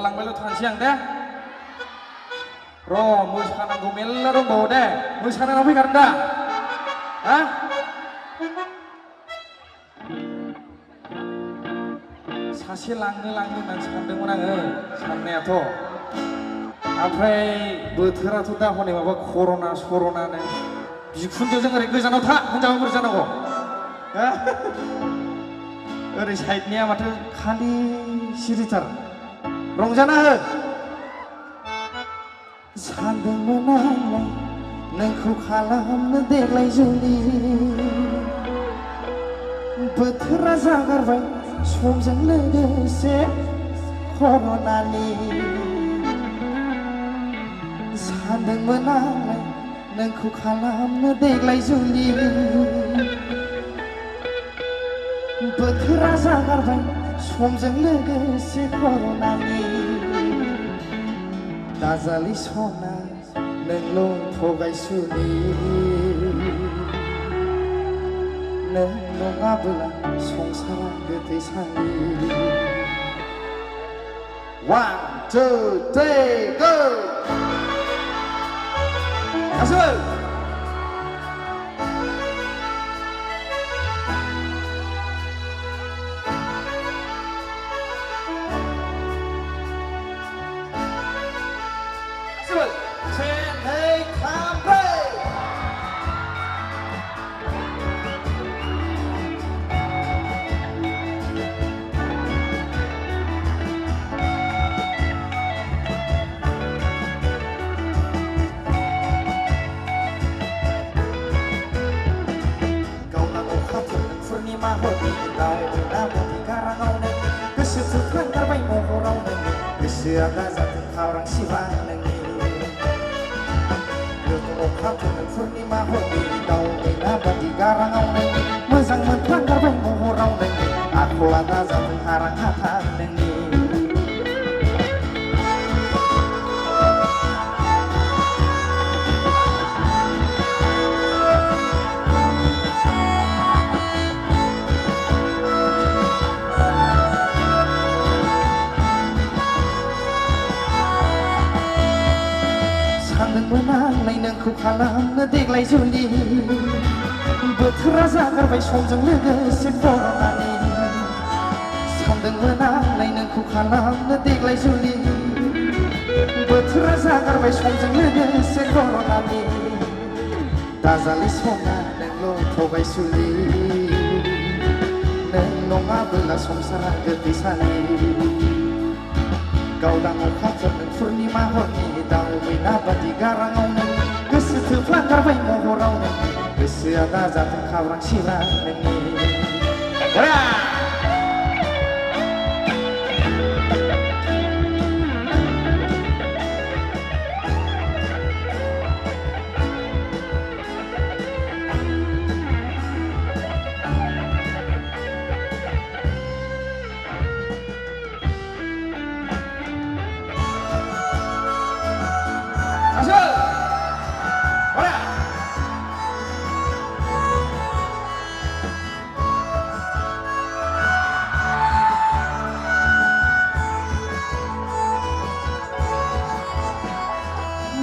थांलांबायल' थानोसै आं दे र' मोसानांगौ मेल्ला दंबावो दे मोसानायाव फैखादों दा हा सासे लांनो होननानै सानदोंमोन आङो साननायाथ' ओमफ्राय बोथोराथ' दा हनै माबा कर'ना सर'नानो बिखुनजोजों ओरै गोजानाव था हिनजावा बोरै जानांगौ ओरै साइडनिया माथो खालि सिरिथार रंजाना हो सानदोंमोन आंलाय नोंखौ खालामनो देग्लाय जुलि बोथोरा जागारबाय समजों लोगोसे कर'नानि सानदोंमोन आंलाय नोंखौ खालामनो देग्लाय जुलि बोथोरा जागारबाय समजों लोगोसे कर'नानि दाजालि सना नोंल' थगायसुलि नों नङाबोला संसारा गोथै सानि 1, 2, 3, go! Asal! Gosoआ दाजाथों खावरां सिवा नोंनि गोथौ अखाफोर पुर्निमा हरनि दाउ मैना बादि गाराङाव नोंनि मोजां मोनफ्लांगारबाय महराव नोंनि आखला दाजाथों हारां हाथा नोंनि सानदोंमोन नोंखौ खालामनो देग्लाय जुलि बोथोरा जागारबाय समजों लोगोसे कर'नानि सानदोंमोन नोंखौ खालामनो देग्लाय जुलि बोथोरा जागारबाय समजों लोगोसे कर'नानि दाजालि सना नोंल' थगायसुलि नों नङाबोला संसारा गोथै सानि गावदां अखाफोर नों पुर्निमा हरनि दाउ मैना बादि गाराङाव नों गोसो थोफ्लांगारबाय महराव नों गोसोआ दाजाथों खावरां सिला नोंनि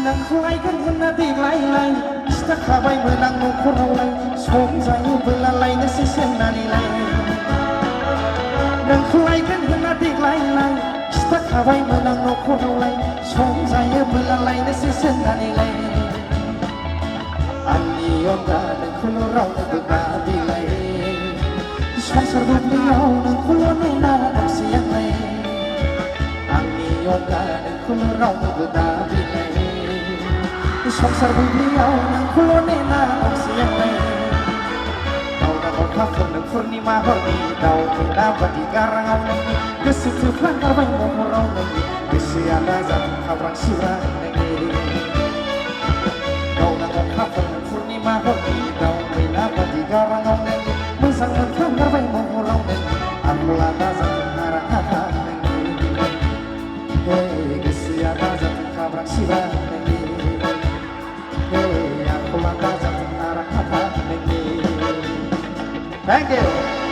नोंखौ लायगोन होनना देग्लायलाय खिथाखाबायमोन आं न'खरावलाय सम जायोबोला लायनोसै सोंनानैलाय नोंखौ लायगोन होनना देग्लायलाय खिथाखाबायमोन आं न'खरावलाय सम जायोबोला लायनोसै सोंनानैलाय आंनि अनगा नोंखौल' रावनोबो गाबिलाय संसार बुब्लियाव नोंखौल' नेना दंसै आंलाय आंनि अनगा नोंखौल' रावनोबो गाबिलाय संसार बुब्लियाव नोंखौल' नेना दंसै आंलाय गावदां अखाफोर नों पुर्निमा हरनि दाउ मैना बादि गाराङाव नोंनि गोसो थोफ्लांगारबाय महराव नोंनि गोसोआ दाजाथों खावरां सिब्रा नोंनि गावदां अखाफोर नों पुर्निमा हरनि दाउ मैना बादि गाराङाव नोंनि मोजां मोनफ्लांगारबाय महराव नोंनि आखला दाजाथों हारां हाथा नोंनि गोसोआ दाजाथों खावरां सिब्रा Thank you.